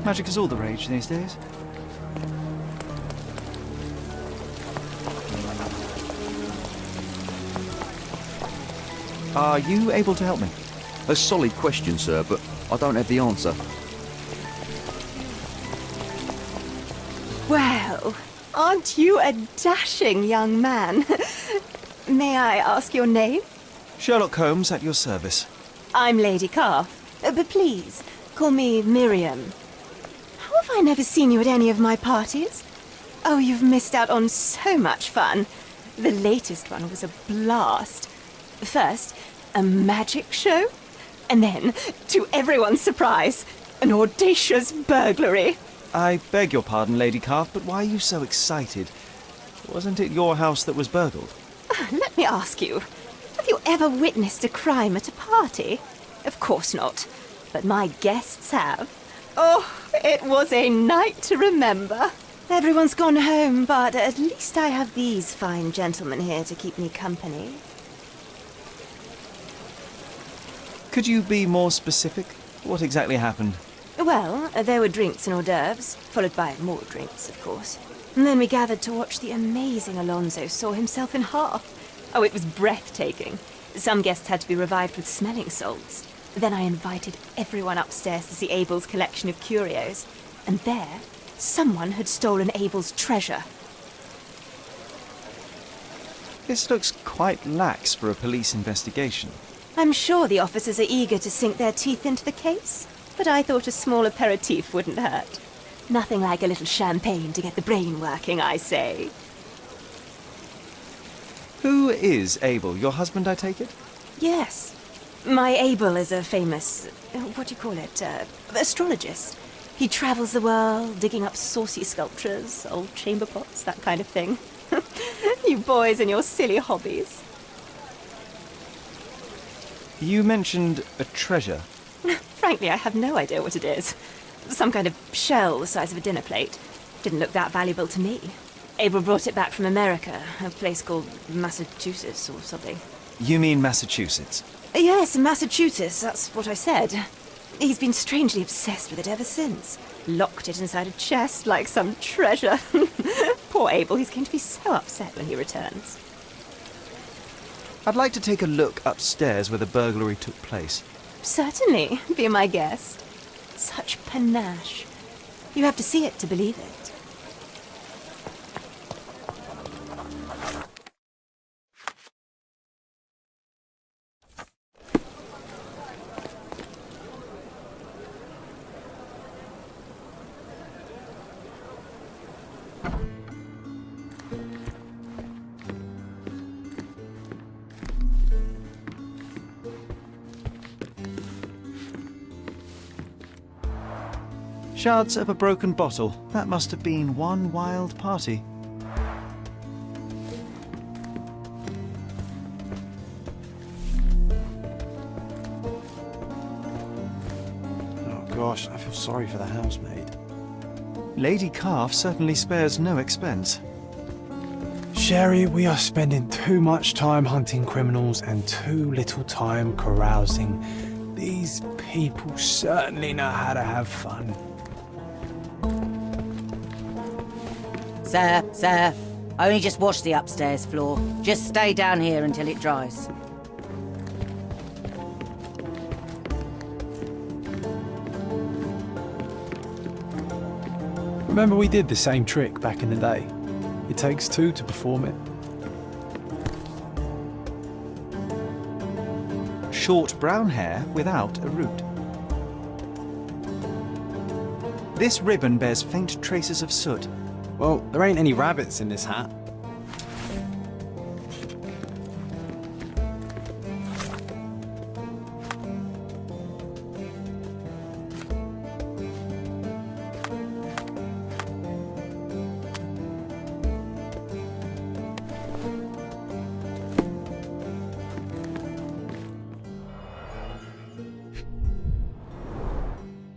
Magic is all the rage these days. Are you able to help me? A solid question, sir, but I don't have the answer. Well, aren't you a dashing young man? May I ask your name? Sherlock Holmes at your service. I'm Lady Calf, but please, call me Miriam. How have I never seen you at any of my parties? Oh, you've missed out on so much fun. The latest one was a blast. First, a magic show, and then, to everyone's surprise, an audacious burglary. I beg your pardon, Lady Calf, but why are you so excited? Wasn't it your house that was burgled? Let me ask you, have you ever witnessed a crime at a party? Of course not, but my guests have. Oh, it was a night to remember. Everyone's gone home, but at least I have these fine gentlemen here to keep me company. Could you be more specific? What exactly happened? Well, there were drinks and hors d'oeuvres, followed by more drinks, of course. And then we gathered to watch the amazing Alonso saw himself in half. Oh, it was breathtaking. Some guests had to be revived with smelling salts. Then I invited everyone upstairs to see Abel's collection of curios. And there, someone had stolen Abel's treasure. This looks quite lax for a police investigation. I'm sure the officers are eager to sink their teeth into the case, but I thought a small aperitif wouldn't hurt. Nothing like a little champagne to get the brain working, I say. Who is Abel? Your husband, I take it? Yes. My Abel is a famous, what do you call it, astrologist. He travels the world, digging up saucy sculptures, old chamber pots, that kind of thing. You boys and your silly hobbies. You mentioned a treasure. Frankly, I have no idea what it is. Some kind of shell the size of a dinner plate. Didn't look that valuable to me. Abel brought it back from America, a place called Massachusetts or something. You mean Massachusetts? Yes, Massachusetts, that's what I said. He's been strangely obsessed with it ever since. Locked it inside a chest like some treasure. Poor Abel, he's going to be so upset when he returns. I'd like to take a look upstairs where the burglary took place. Certainly, be my guest. Such panache. You have to see it to believe it. Shards of a broken bottle. That must have been one wild party. Oh gosh, I feel sorry for the housemaid. Lady Calf certainly spares no expense. Sherry, we are spending too much time hunting criminals and too little time carousing. These people certainly know how to have fun. Sir, I only just washed the upstairs floor. Just stay down here until it dries. Remember we did the same trick back in the day? It takes two to perform it. Short brown hair without a root. This ribbon bears faint traces of soot. Well, there ain't any rabbits in this hat.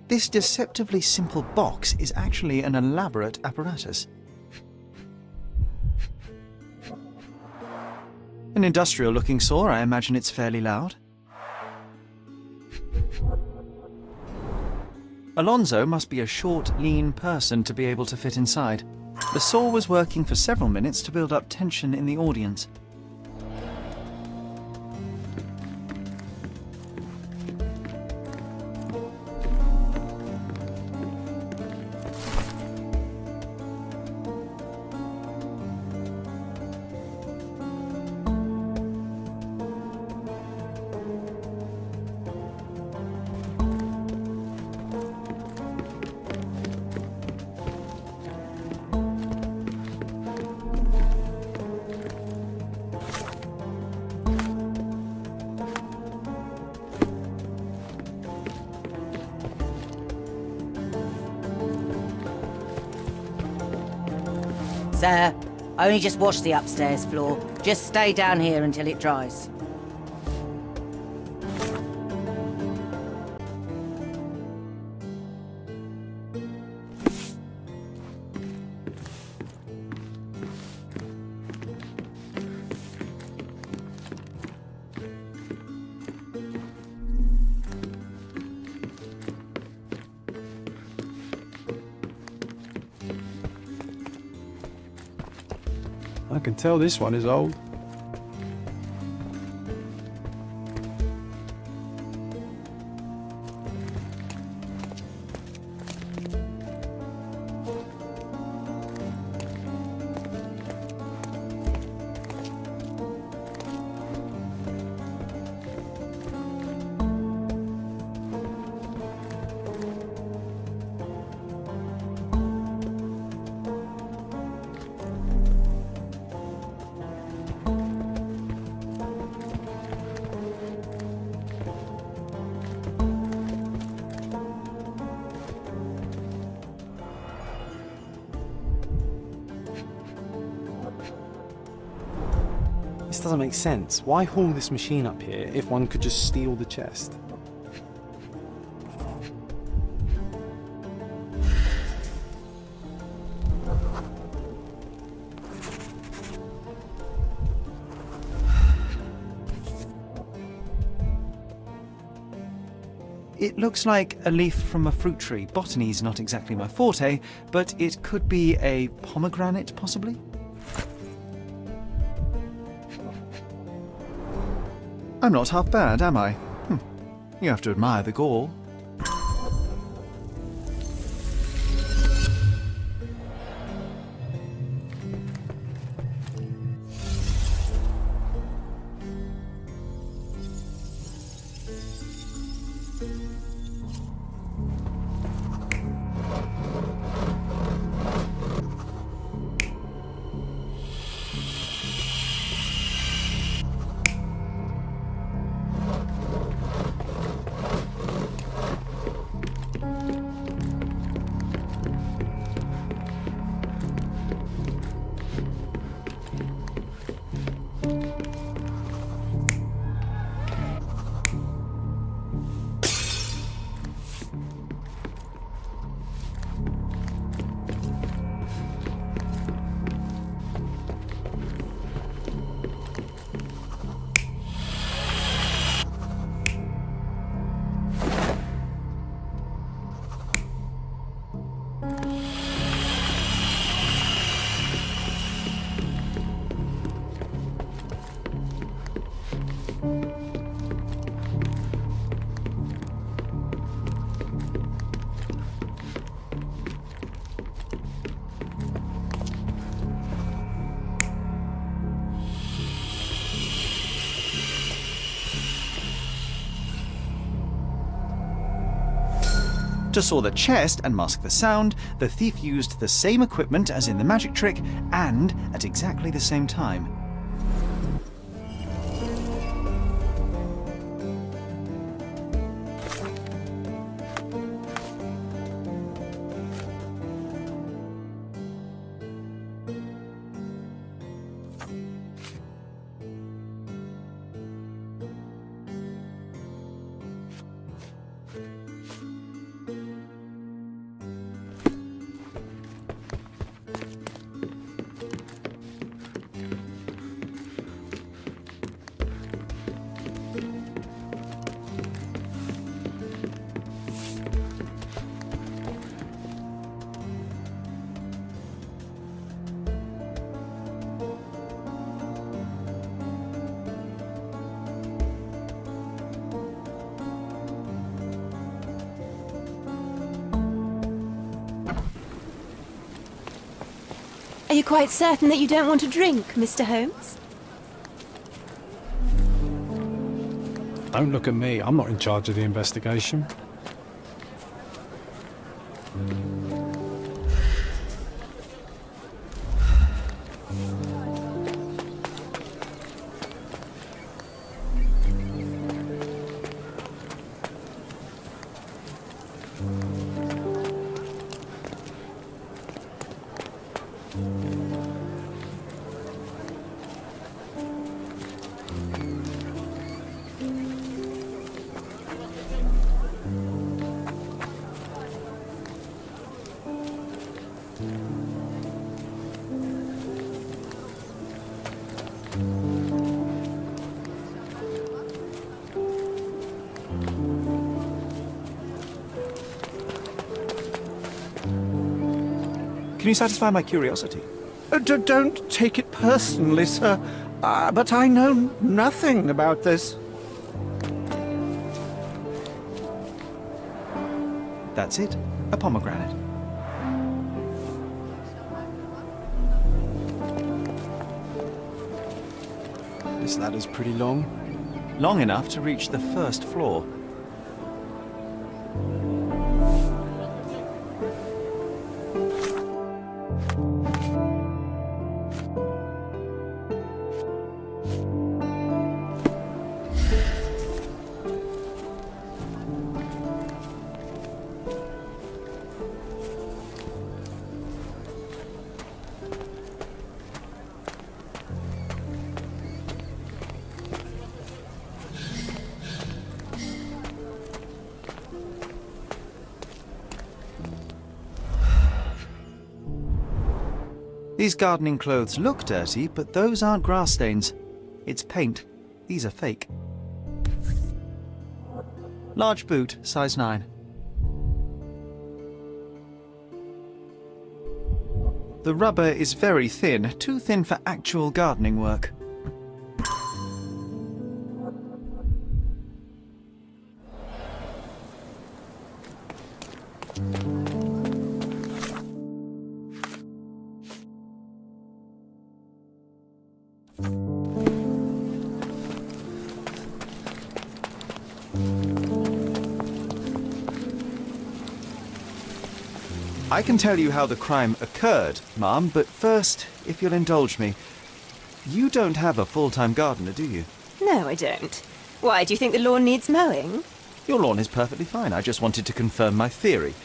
This deceptively simple box is actually an elaborate apparatus. An industrial-looking saw, I imagine it's fairly loud. Alonso must be a short, lean person to be able to fit inside. The saw was working for several minutes to build up tension in the audience. Sir, I only just washed the upstairs floor. Just stay down here until it dries. I can tell this one is old. This doesn't make sense. Why haul this machine up here if one could just steal the chest? It looks like a leaf from a fruit tree. Botany's not exactly my forte, but it could be a pomegranate, possibly? I'm not half bad, am I? You have to admire the gall. To saw the chest and mask the sound, the thief used the same equipment as in the magic trick, and at exactly the same time. Are you quite certain that you don't want a drink, Mr. Holmes? Don't look at me. I'm not in charge of the investigation. Can you satisfy my curiosity? Don't take it personally, sir. But I know nothing about this. That's it. A pomegranate. This ladder's pretty long. Long enough to reach the first floor. These gardening clothes look dirty, but those aren't grass stains. It's paint. These are fake. Large boot, size 9. The rubber is very thin, too thin for actual gardening work. I can tell you how the crime occurred, Ma'am, but first, if you'll indulge me, you don't have a full-time gardener, do you? No, I don't. Why, do you think the lawn needs mowing? Your lawn is perfectly fine. I just wanted to confirm my theory.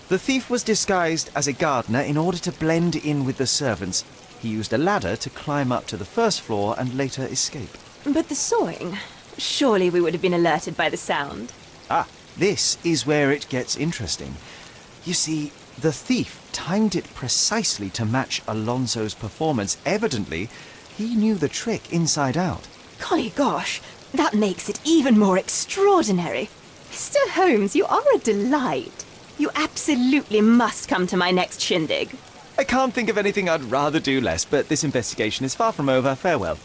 The thief was disguised as a gardener in order to blend in with the servants. He used a ladder to climb up to the first floor and later escape. But the sawing? Surely we would have been alerted by the sound. Ah, this is where it gets interesting. You see, the thief timed it precisely to match Alonso's performance. Evidently, he knew the trick inside out. Golly gosh, that makes it even more extraordinary. Mr. Holmes, you are a delight. You absolutely must come to my next shindig. I can't think of anything I'd rather do less, but this investigation is far from over. Farewell.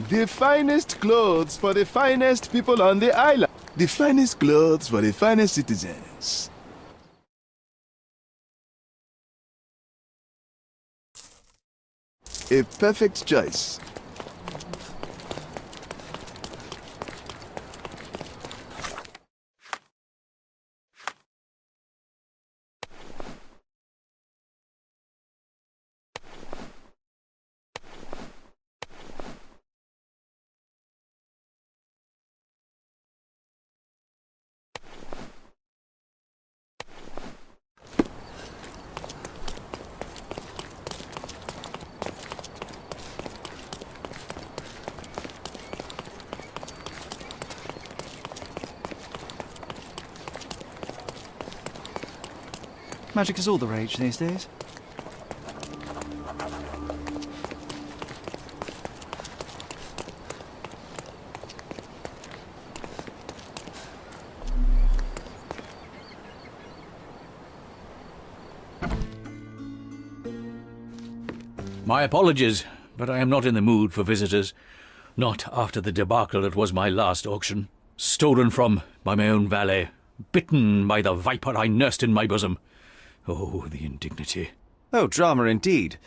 The finest clothes for the finest people on the island. The finest clothes for the finest citizens. A perfect choice. Magic is all the rage these days. My apologies, but I am not in the mood for visitors. Not after the debacle that was my last auction. Stolen from by my own valet. Bitten by the viper I nursed in my bosom. Oh, the indignity. Oh, drama indeed.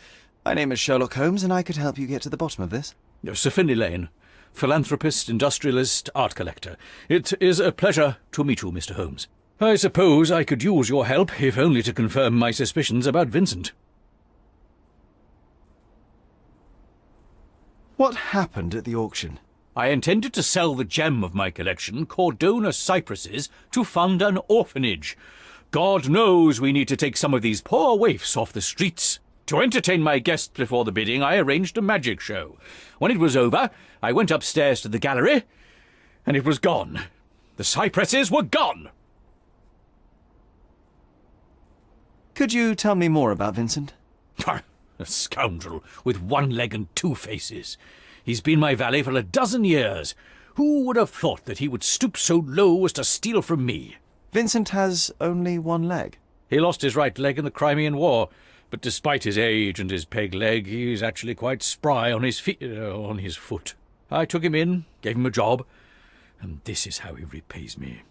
My name is Sherlock Holmes, and I could help you get to the bottom of this. Sir Finlay Lane, philanthropist, industrialist, art collector. It is a pleasure to meet you, Mr. Holmes. I suppose I could use your help, if only to confirm my suspicions about Vincent. What happened at the auction? I intended to sell the gem of my collection, Cordona cypresses, to fund an orphanage. God knows we need to take some of these poor waifs off the streets. To entertain my guests before the bidding, I arranged a magic show. When it was over, I went upstairs to the gallery, and it was gone. The cypresses were gone! Could you tell me more about Vincent? A scoundrel with one leg and two faces. He's been my valet for a dozen years. Who would have thought that he would stoop so low as to steal from me? Vincent has only one leg. He lost his right leg in the Crimean War, but despite his age and his peg leg, he's actually quite spry on his foot. I took him in, gave him a job, and this is how he repays me.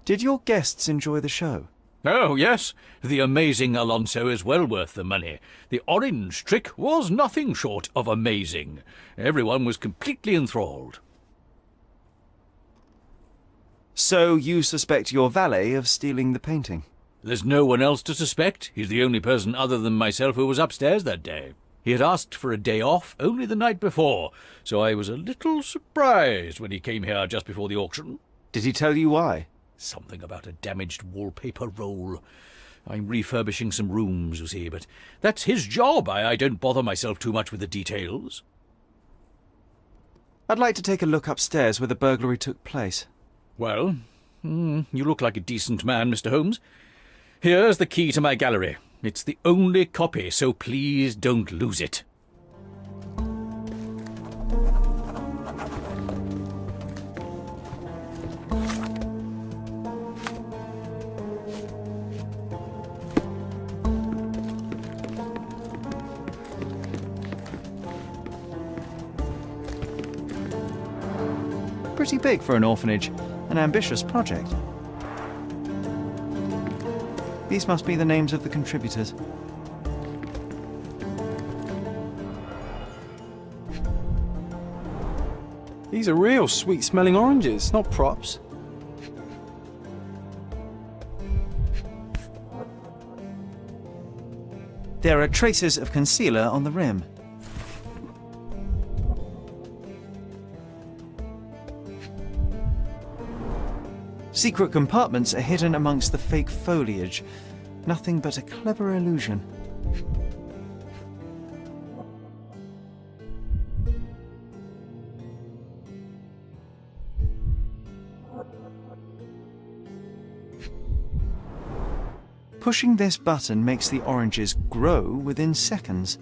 Did your guests enjoy the show? Oh, yes. The amazing Alonso is well worth the money. The orange trick was nothing short of amazing. Everyone was completely enthralled. So you suspect your valet of stealing the painting? There's no one else to suspect. He's the only person other than myself who was upstairs that day. He had asked for a day off only the night before, so I was a little surprised when he came here just before the auction. Did he tell you why? Something about a damaged wallpaper roll. I'm refurbishing some rooms, you see, but that's his job. I don't bother myself too much with the details. I'd like to take a look upstairs where the burglary took place. Well, you look like a decent man, Mr. Holmes. Here's the key to my gallery. It's the only copy, so please don't lose it. Pretty big for an orphanage. An ambitious project. These must be the names of the contributors. These are real sweet-smelling oranges, not props. There are traces of concealer on the rim. Secret compartments are hidden amongst the fake foliage. Nothing but a clever illusion. Pushing this button makes the oranges grow within seconds.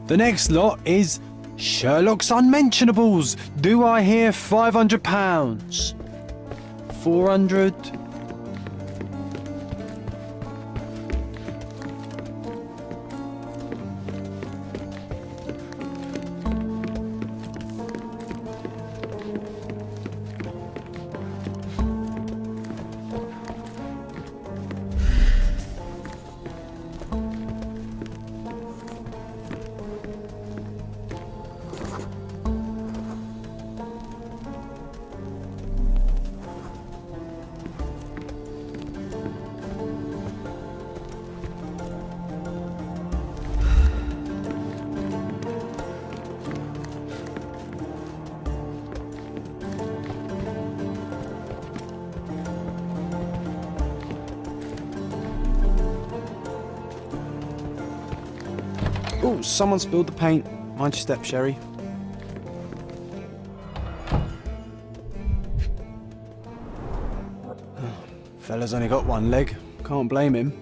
The next lot is Sherlock's unmentionables. Do I hear £500? 400? Oh, someone spilled the paint. Mind your step, Sherry. Fella's only got one leg. Can't blame him.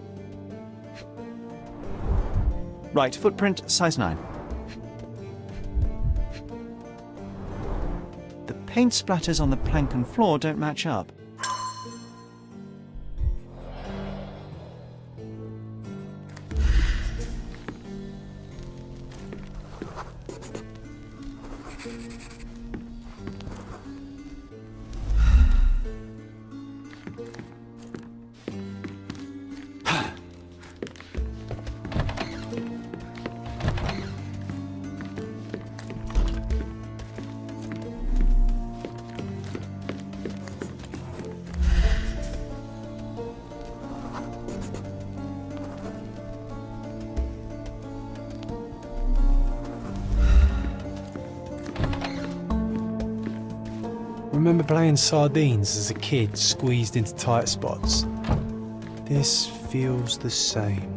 Right, footprint, size 9. The paint splatters on the plank and floor don't match up. Remember playing sardines as a kid, squeezed into tight spots? This feels the same.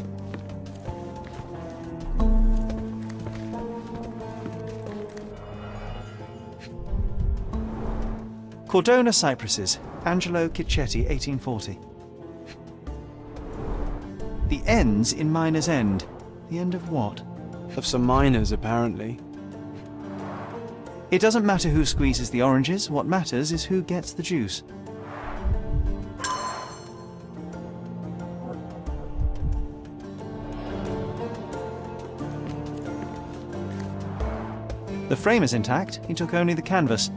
Cordona cypresses, Angelo Cicchetti, 1840. The end's in Miner's End. The end of what? Of some miners, apparently. It doesn't matter who squeezes the oranges, what matters is who gets the juice. The frame is intact, he took only the canvas.